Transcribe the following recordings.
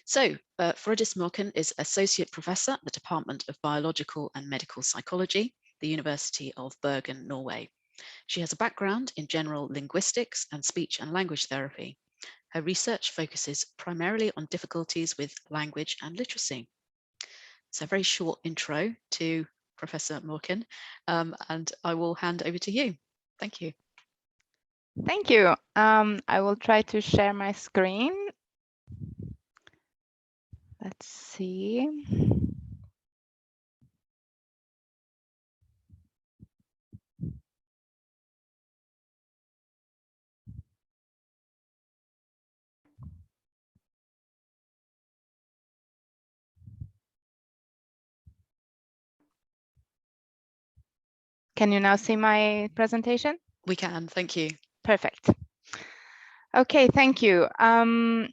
Froydis Morken is Associate Professor at the Department of Biological and Medical Psychology, the University of Bergen, Norway. She has a background in general linguistics and speech and language therapy. Her research focuses primarily on difficulties with language and literacy. So a very short intro to Professor Morken, and I will hand over to you. Thank you. Thank you. I will try to share my screen. Let's see. Can you now see my presentation? We can, thank you. Perfect. Okay, thank you. I'm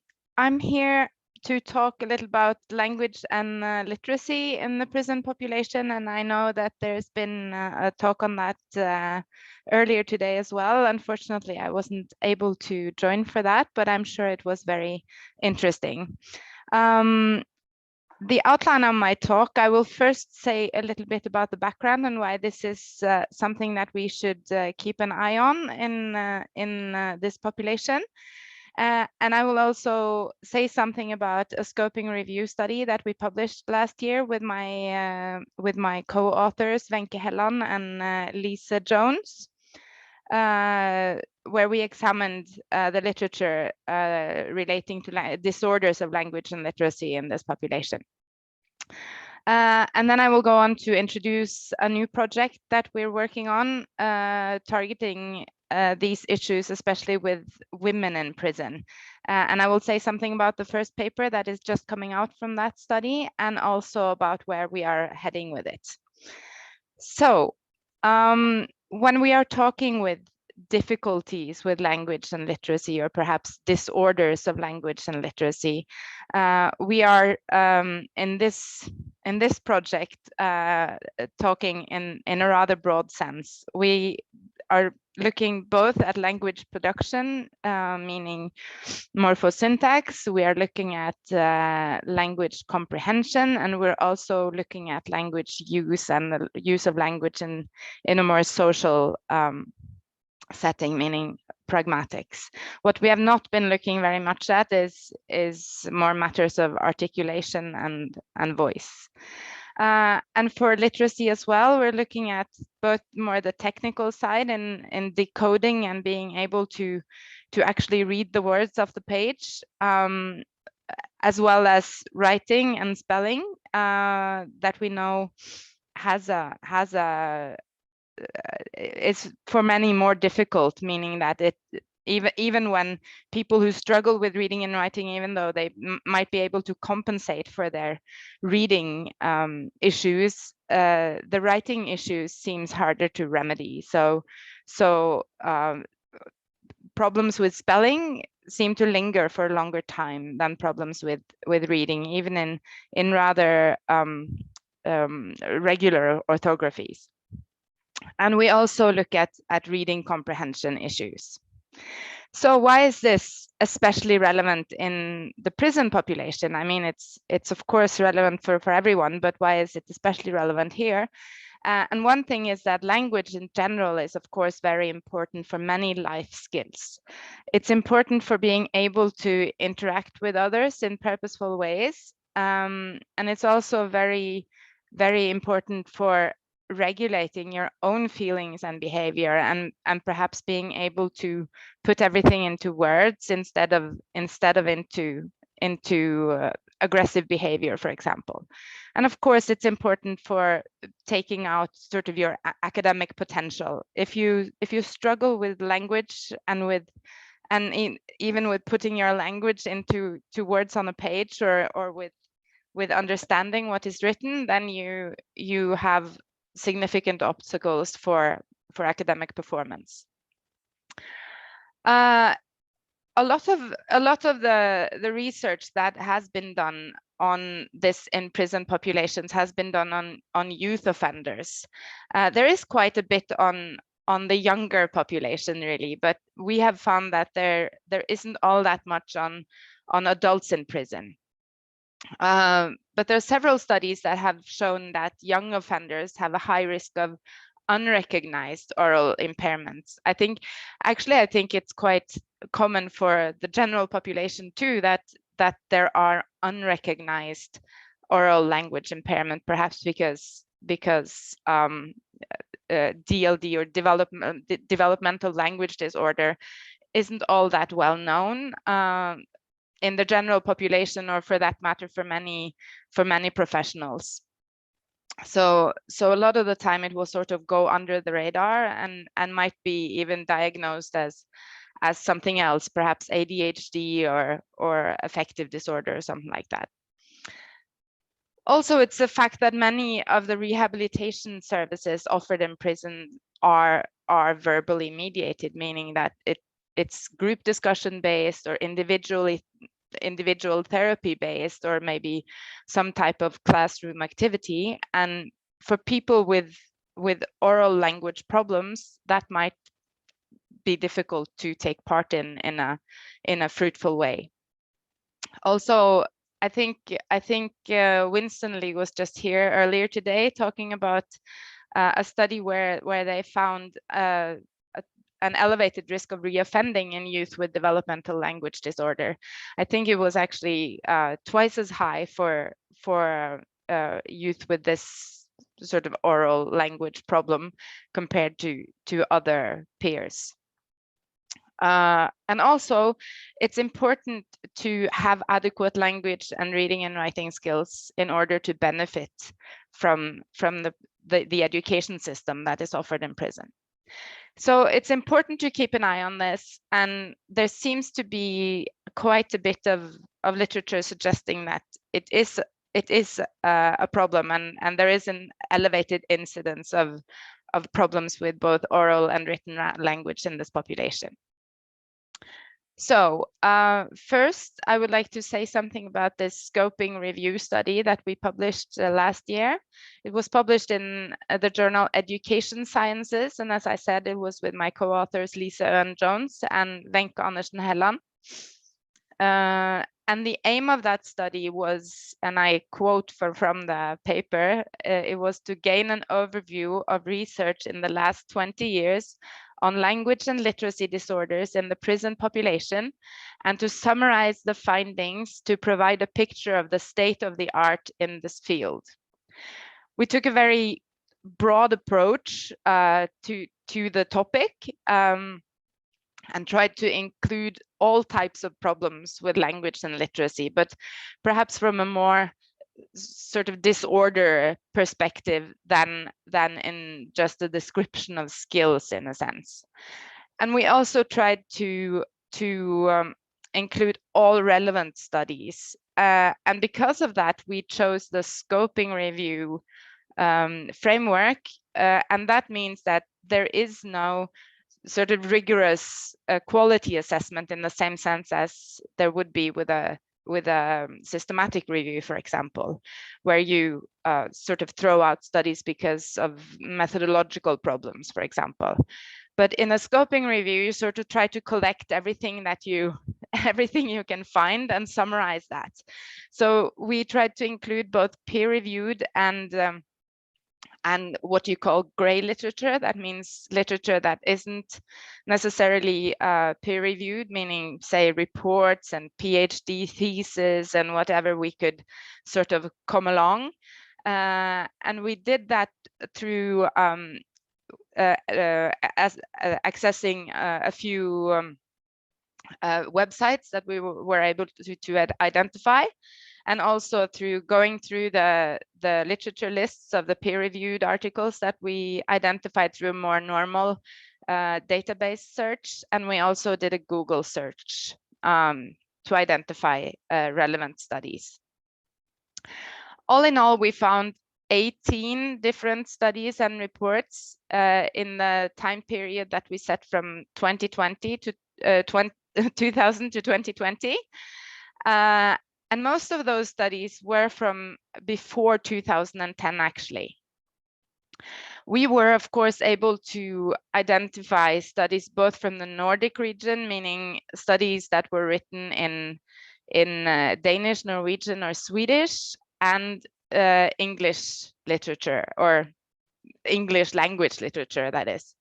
here to talk a little about language and literacy in the prison population, and I know that there's been a talk on that earlier today as well. Unfortunately, I wasn't able to join for that, but I'm sure it was very interesting. The outline of my talk, I will first say a little bit about the background and why this is something that we should keep an eye on in this population. And I will also say something about a scoping review study that we published last year with my co-authors Wenche Helland and Lisa Jones, where we examined the literature relating to disorders of language and literacy in this population. And then I will go on to introduce a new project that we're working on, targeting these issues, especially with women in prison. And I will say something about the first paper that is just coming out from that study, and also about where we are heading with it. So when we are talking with difficulties with language and literacy, or perhaps disorders of language and literacy, we are in this project talking in a rather broad sense. We are looking both at language production, meaning morphosyntax. We are looking at language comprehension, and we're also looking at language use and the use of language in a more social setting, meaning pragmatics. What we have not been looking very much at is more matters of articulation and voice. And for literacy as well, we're looking at both more the technical side in decoding and being able to actually read the words off the page, as well as writing and spelling, that we know is for many more difficult, meaning that it even when people who struggle with reading and writing, even though they might be able to compensate for their reading issues, the writing issues seems harder to remedy. So problems with spelling seem to linger for a longer time than problems with reading, even in rather regular orthographies. And we also look at reading comprehension issues. So why is this especially relevant in the prison population? I mean, it's of course relevant for everyone, but why is it especially relevant here? And one thing is that language in general is, of course, very important for many life skills. It's important for being able to interact with others in purposeful ways. And it's also very, very important for regulating your own feelings and behavior, and perhaps being able to put everything into words instead of into aggressive behavior, for example. And of course, it's important for taking out sort of your academic potential. If you struggle with language and even with putting your language into words on a page, or with understanding what is written, then you have significant obstacles for academic performance. A lot of the research that has been done on this in prison populations has been done on youth offenders. There is quite a bit on the younger population, really, but we have found that there isn't all that much on adults in prison. But there are several studies that have shown that young offenders have a high risk of unrecognized oral impairments. I think it's quite common for the general population too, that there are unrecognized oral language impairment, perhaps because DLD or developmental language disorder isn't all that well known in the general population, or for that matter, for many professionals. So a lot of the time it will sort of go under the radar and might be even diagnosed as something else, perhaps ADHD or affective disorder or something like that. Also, it's a fact that many of the rehabilitation services offered in prison are verbally mediated, meaning that it's group discussion based or individual therapy based, or maybe some type of classroom activity. And for people with oral language problems, that might be difficult to take part in a fruitful way. Also, I think Winston Lee was just here earlier today talking about a study where they found an elevated risk of reoffending in youth with developmental language disorder. I think it was actually twice as high for youth with this sort of oral language problem compared to other peers. And also, it's important to have adequate language and reading and writing skills in order to benefit from the education system that is offered in prison. So it's important to keep an eye on this, and there seems to be quite a bit of literature suggesting that it is a problem, and there is an elevated incidence of problems with both oral and written language in this population. So first, I would like to say something about this scoping review study that we published last year. It was published in the journal Education Sciences, and as I said, it was with my co-authors Lisa Øren-Jones and Wenche Andersen Helland. And the aim of that study was, and I quote from the paper, it was to gain an overview of research in the last 20 years on language and literacy disorders in the prison population, and to summarize the findings to provide a picture of the state of the art in this field. We took a very broad approach to the topic, and tried to include all types of problems with language and literacy, but perhaps from a more sort of disorder perspective than in just a description of skills, in a sense. And we also tried to include all relevant studies. And because of that, we chose the scoping review framework. And that means that there is no sort of rigorous quality assessment in the same sense as there would be with a systematic review, for example, where you sort of throw out studies because of methodological problems, for example. But in a scoping review, you sort of try to collect everything you can find and summarize that. So we tried to include both peer-reviewed and what you call gray literature. That means literature that isn't necessarily peer-reviewed, meaning, say, reports and PhD theses and whatever we could sort of come along. And we did that through accessing a few websites that we were able to identify, and also through going through the literature lists of the peer-reviewed articles that we identified through a more normal database search. And we also did a Google search to identify relevant studies. All in all, we found 18 different studies and reports in the time period that we set from 2020 to 2000 to 2020. And most of those studies were from before 2010, actually. We were, of course, able to identify studies both from the Nordic region, meaning studies that were written in Danish, Norwegian, or Swedish, and English literature, or English language literature, that is.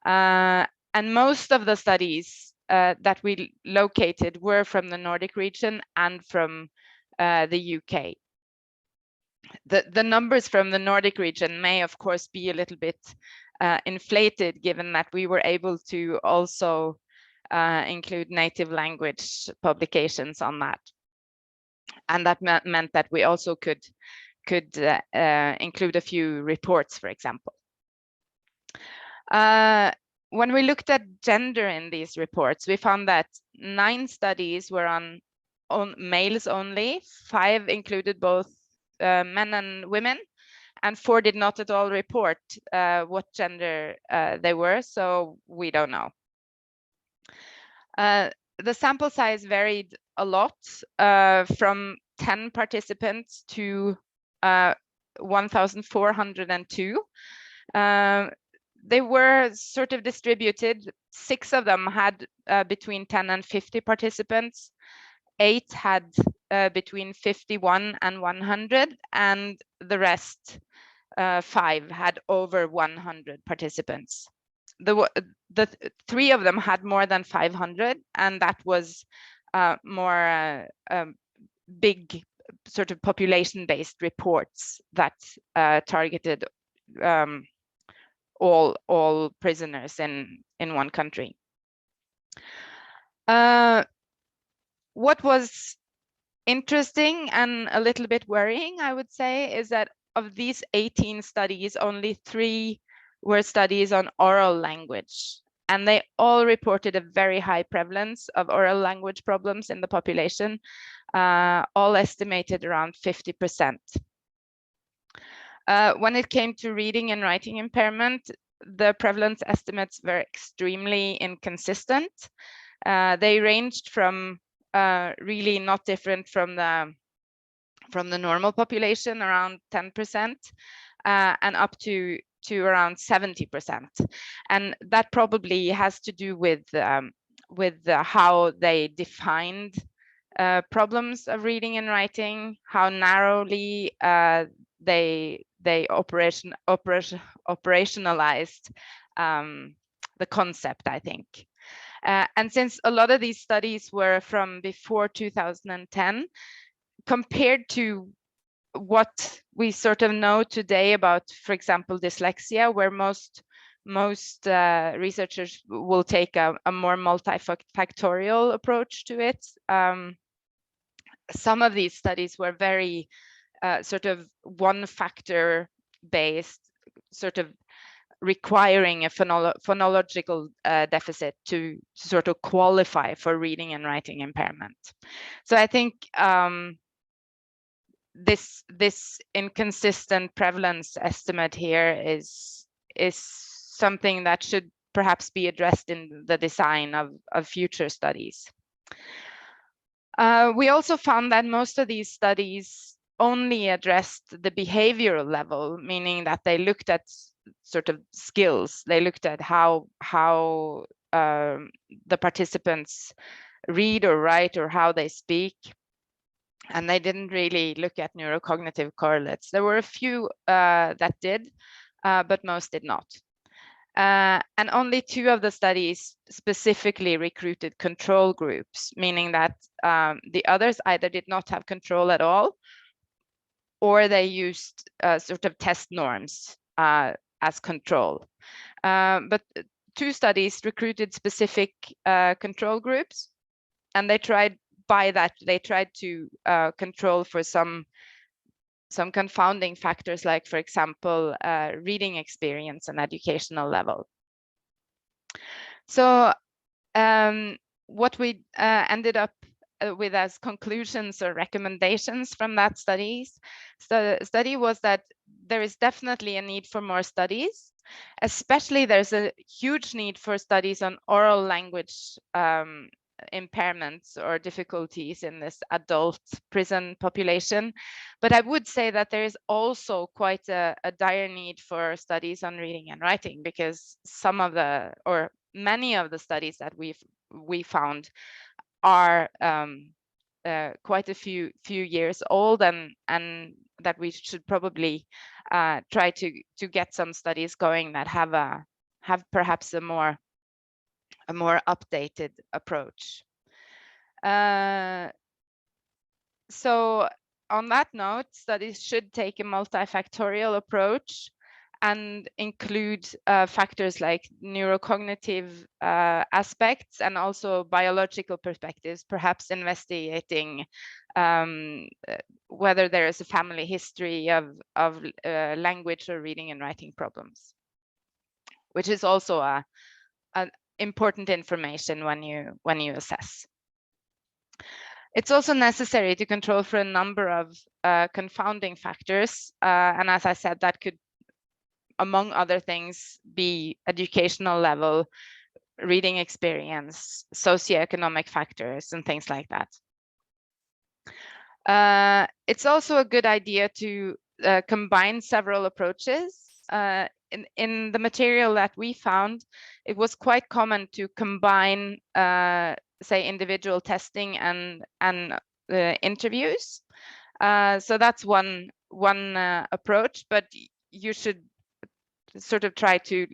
And most of the studies that we located were from the Nordic region and from the UK. The numbers from the Nordic region may, of course, be a little bit inflated, given that we were able to also include native language publications on that. And that meant that we also could include a few reports, for example. When we looked at gender in these reports, we found that 9 studies were on males only, 5 included both men and women, and 4 did not at all report what gender they were, so we don't know. The sample size varied a lot, from 10 participants to 1,402. They were sort of distributed. 6 of them had between 10 and 50 participants. 8 had between 51 and 100, and the rest, 5, had over 100 participants. The 3 of them had more than 500, and that was more big sort of population-based reports that targeted all prisoners in one country. What was interesting and a little bit worrying, I would say, is that of these 18 studies, only 3 were studies on oral language, and they all reported a very high prevalence of oral language problems in the population, all estimated around 50%. When it came to reading and writing impairment, the prevalence estimates were extremely inconsistent. They ranged from really not different from the normal population, around 10%, and up to around 70%. And that probably has to do with how they defined problems of reading and writing, how narrowly they operationalized the concept, I think. And since a lot of these studies were from before 2010, compared to what we sort of know today about, for example, dyslexia, where most researchers will take a more multifactorial approach to it, some of these studies were very sort of one factor based, sort of requiring a phonological deficit to sort of qualify for reading and writing impairment. So I think this inconsistent prevalence estimate here is something that should perhaps be addressed in the design of future studies. We also found that most of these studies only addressed the behavioral level, meaning that they looked at sort of skills. They looked at how the participants read or write or how they speak. And they didn't really look at neurocognitive correlates. There were a few that did, but most did not. And only 2 of the studies specifically recruited control groups, meaning that the others either did not have control at all, or they used sort of test norms as control. But 2 studies recruited specific control groups, and they tried to control for some confounding factors, like, for example, reading experience and educational level. So what we ended up with as conclusions or recommendations from that study was that there is definitely a need for more studies. Especially there's a huge need for studies on oral language impairments or difficulties in this adult prison population. But I would say that there is also quite a dire need for studies on reading and writing, because many of the studies that we found are quite a few years old, and that we should probably try to get some studies going that have perhaps a more updated approach. So on that note, studies should take a multifactorial approach and include factors like neurocognitive aspects and also biological perspectives, perhaps investigating whether there is a family history of language or reading and writing problems, which is also an important information when you assess. It's also necessary to control for a number of confounding factors, and as I said, that could, among other things, be educational level, reading experience, socioeconomic factors, and things like that. It's also a good idea to combine several approaches. In the material that we found, it was quite common to combine, say, individual testing and interviews. So that's one approach, but you should sort of try to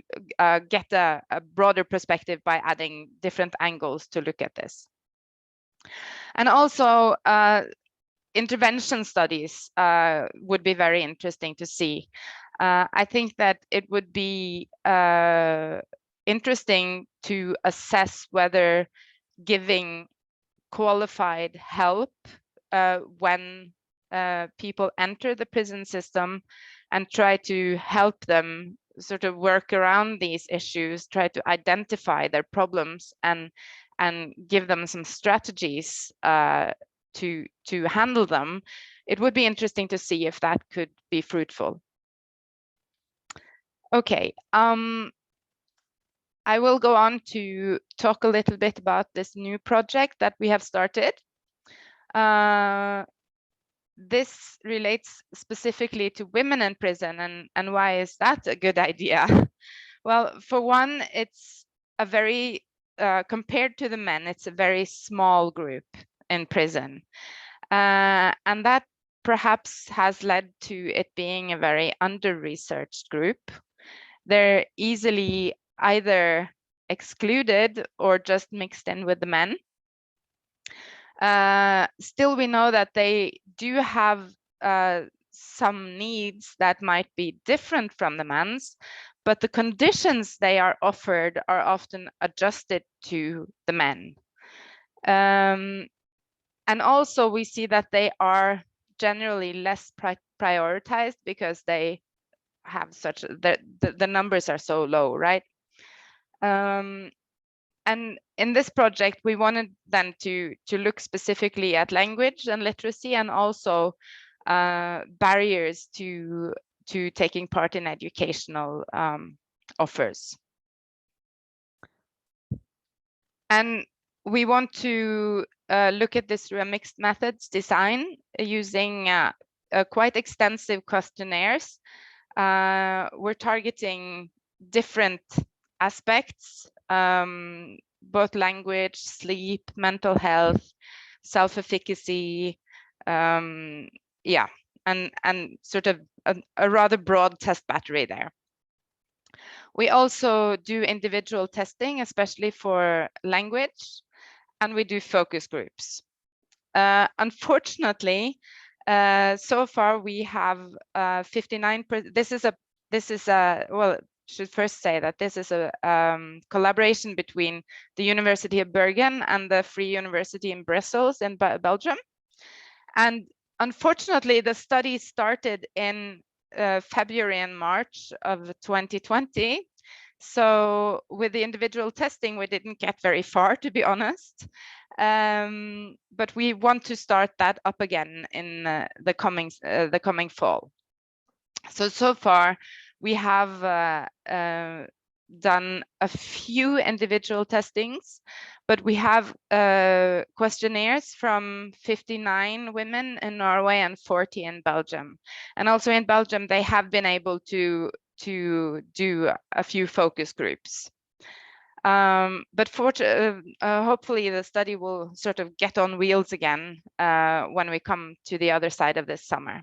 get a broader perspective by adding different angles to look at this. And also intervention studies would be very interesting to see. I think that it would be interesting to assess whether giving qualified help when people enter the prison system and try to help them sort of work around these issues, try to identify their problems and give them some strategies to handle them. It would be interesting to see if that could be fruitful. Okay, I will go on to talk a little bit about this new project that we have started. This relates specifically to women in prison, and why is that a good idea? Well, for one, it's a very, compared to the men, it's a very small group in prison. And that perhaps has led to it being a very under-researched group. They're easily either excluded or just mixed in with the men. Still, we know that they do have some needs that might be different from the men's, but the conditions they are offered are often adjusted to the men. And also we see that they are generally less prioritized because they have such, the numbers are so low, right? And in this project, we wanted then to look specifically at language and literacy, and also barriers to taking part in educational offers. And we want to look at this through a mixed methods design using quite extensive questionnaires. We're targeting different aspects, both language, sleep, mental health, self-efficacy, yeah, and sort of a rather broad test battery there. We also do individual testing, especially for language, and we do focus groups. Unfortunately, so far we have 59%. This is a well, should first say that this is a collaboration between the University of Bergen and the Free University in Brussels in Belgium. And unfortunately, the study started in February and March of 2020. So with the individual testing, we didn't get very far, to be honest. But we want to start that up again in the coming fall. So far, we have done a few individual testings, but we have questionnaires from 59 women in Norway and 40 in Belgium. And also in Belgium, they have been able to do a few focus groups. But hopefully the study will sort of get on wheels again when we come to the other side of this summer.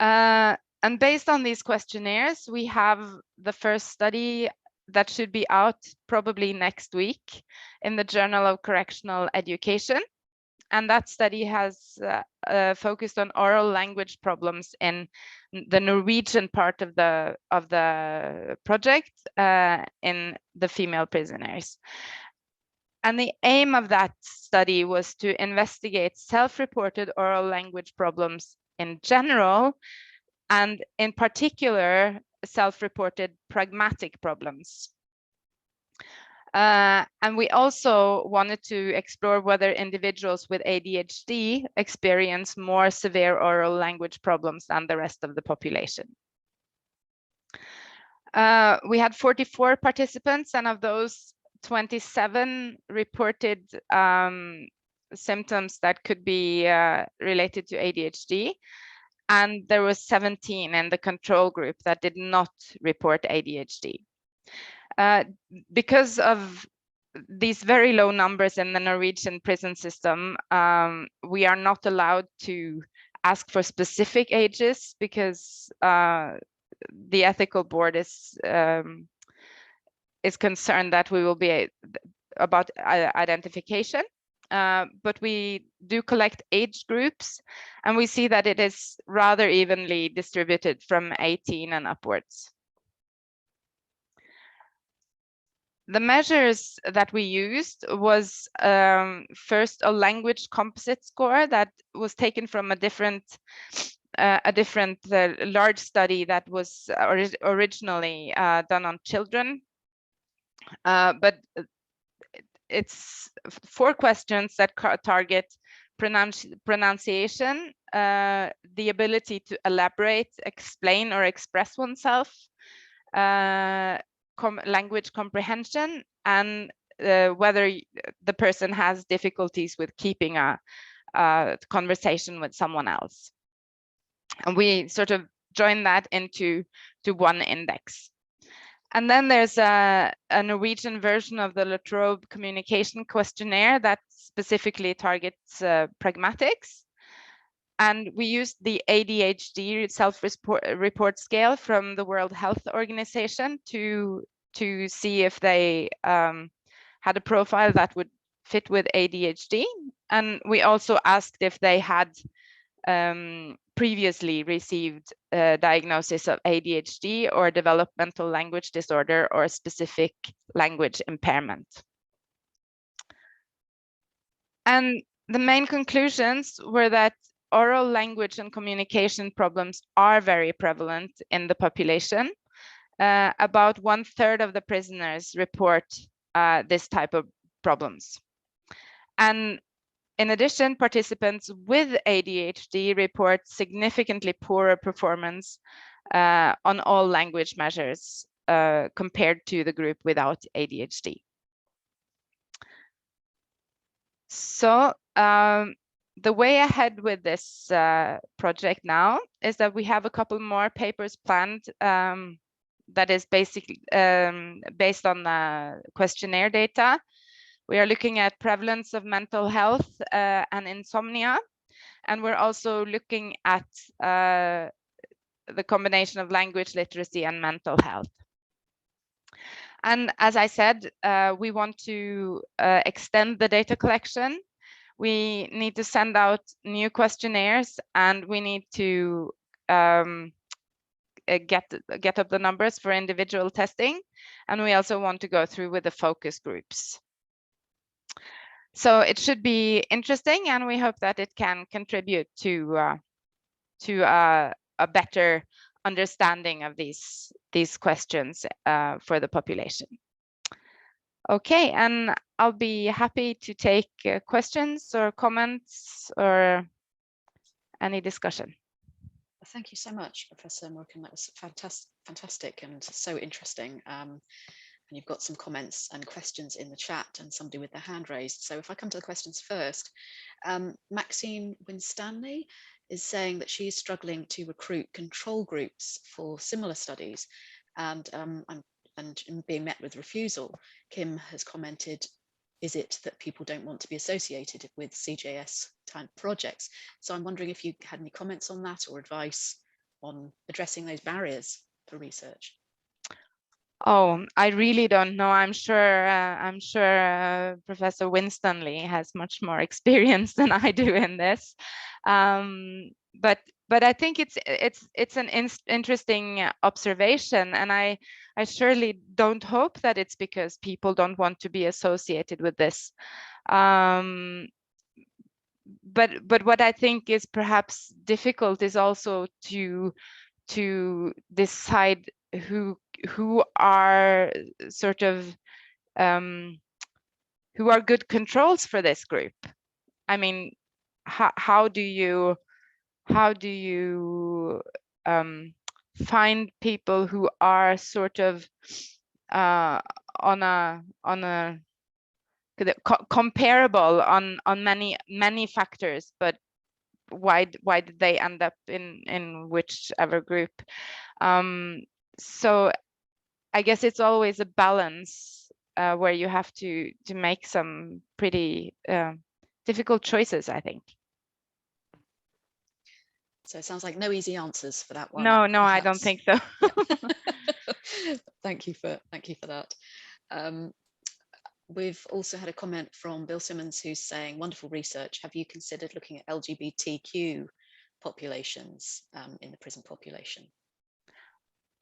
And based on these questionnaires, we have the first study that should be out probably next week in the Journal of Correctional Education. And that study has focused on oral language problems in the Norwegian part of the project in the female prisoners. And the aim of that study was to investigate self-reported oral language problems in general, and in particular, self-reported pragmatic problems. And we also wanted to explore whether individuals with ADHD experience more severe oral language problems than the rest of the population. We had 44 participants, and of those, 27 reported symptoms that could be related to ADHD. And there was 17 in the control group that did not report ADHD. Because of these very low numbers in the Norwegian prison system, we are not allowed to ask for specific ages because the ethical board is concerned that we will be about identification. But we do collect age groups, and we see that it is rather evenly distributed from 18 and upwards. The measures that we used was first a language composite score that was taken from a different large study that was originally done on children, but it's 4 questions that target pronunciation, the ability to elaborate, explain, or express oneself, language comprehension, and whether the person has difficulties with keeping a conversation with someone else. And we sort of join that into one index. And then there's a Norwegian version of the La Trobe communication questionnaire that specifically targets pragmatics. And we used the ADHD self-report scale from the World Health Organization to see if they had a profile that would fit with ADHD. And we also asked if they had previously received a diagnosis of ADHD or developmental language disorder or specific language impairment. And the main conclusions were that oral language and communication problems are very prevalent in the population. About 1/3 of the prisoners report this type of problems. And in addition, participants with ADHD report significantly poorer performance on all language measures compared to the group without ADHD. So the way ahead with this project now is that we have a couple more papers planned that is basically based on questionnaire data. We are looking at prevalence of mental health and insomnia, and we're also looking at the combination of language literacy and mental health. And as I said, we want to extend the data collection. We need to send out new questionnaires, and we need to get up the numbers for individual testing. And we also want to go through with the focus groups. So it should be interesting, and we hope that it can contribute to a better understanding of these questions for the population. Okay, and I'll be happy to take questions or comments or any discussion. Thank you so much, Professor Morken. That was fantastic and so interesting. And you've got some comments and questions in the chat and somebody with their hand raised. So if I come to the questions first, Maxine Winstanley is saying that she's struggling to recruit control groups for similar studies. And I'm and being met with refusal. Kim has commented, is it that people don't want to be associated with CJS type projects? So I'm wondering if you had any comments on that or advice on addressing those barriers for research. Oh, I really don't know. I'm sure Professor Winstanley has much more experience than I do in this. But I think it's an interesting observation, and I surely don't hope that it's because people don't want to be associated with this. But what I think is perhaps difficult is also to decide who are sort of who are good controls for this group. I mean, how do you find people who are sort of on a comparable on many factors, but why did they end up in whichever group? So I guess it's always a balance where you have to make some pretty difficult choices, I think. So it sounds like no easy answers for that one. No, perhaps. I don't think so. Thank you for that. We've also had a comment from Bill Simmons who's saying, wonderful research. Have you considered looking at LGBTQ populations in the prison population?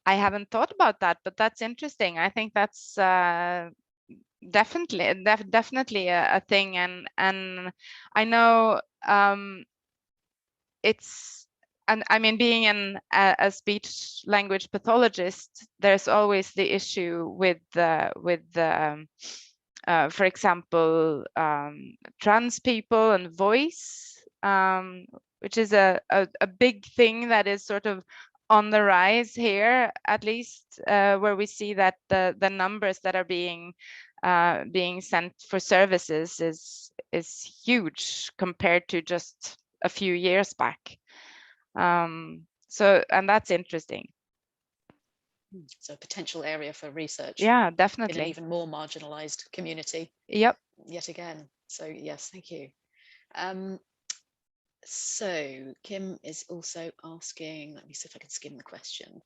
I haven't thought about that, but that's interesting. I think that's definitely a thing, and I know it's, and I mean, being a speech language pathologist, there's always the issue with for example, trans people and voice, which is a big thing that is sort of on the rise here, at least where we see that the numbers that are being sent for services is huge compared to just a few years back. So, and that's interesting. So a potential area for research. Yeah, definitely. In an even more marginalized community. Yep. Yet again. So yes, thank you. So Kim is also asking, let me see if I can skim the question.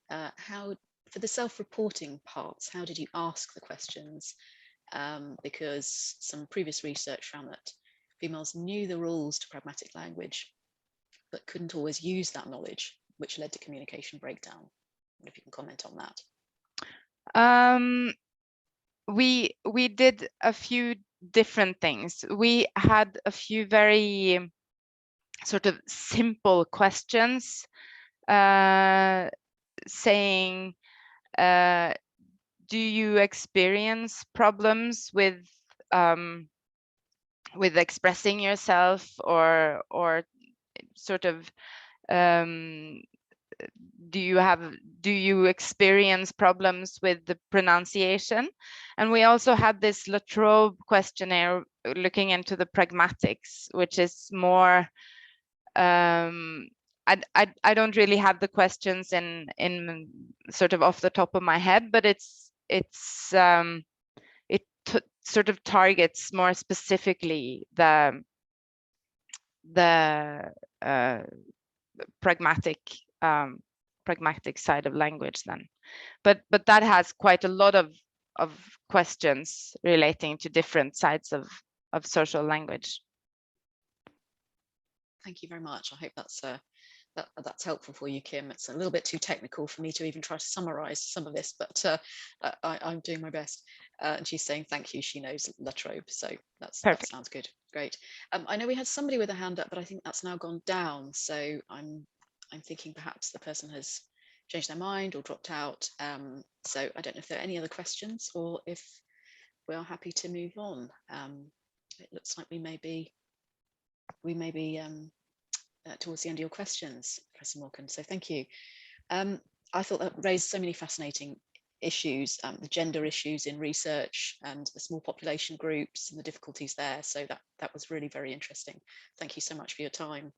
How, for the self-reporting parts, how did you ask the questions? Because some previous research found that females knew the rules to pragmatic language, but couldn't always use that knowledge, which led to communication breakdown. I wonder if you can comment on that. We did a few different things. We had a few very sort of simple questions saying, do you experience problems with expressing yourself, or sort of do you experience problems with the pronunciation? And we also had this La Trobe questionnaire looking into the pragmatics, which is more I don't really have the questions in sort of off the top of my head, but it sort of targets more specifically the pragmatic side of language then. But that has quite a lot of questions relating to different sides of social language. Thank you very much. I hope that's helpful for you, Kim. It's a little bit too technical for me to even try to summarize some of this, but I'm doing my best. And she's saying thank you. She knows La Trobe, so that sounds good. Great. I know we had somebody with a hand up, but I think that's now gone down. So I'm thinking perhaps the person has changed their mind or dropped out. So I don't know if there are any other questions or if we are happy to move on. It looks like we may be towards the end of your questions, Professor Morken. So thank you. I thought that raised so many fascinating issues, the gender issues in research and the small population groups and the difficulties there. So that was really very interesting. Thank you so much for your time.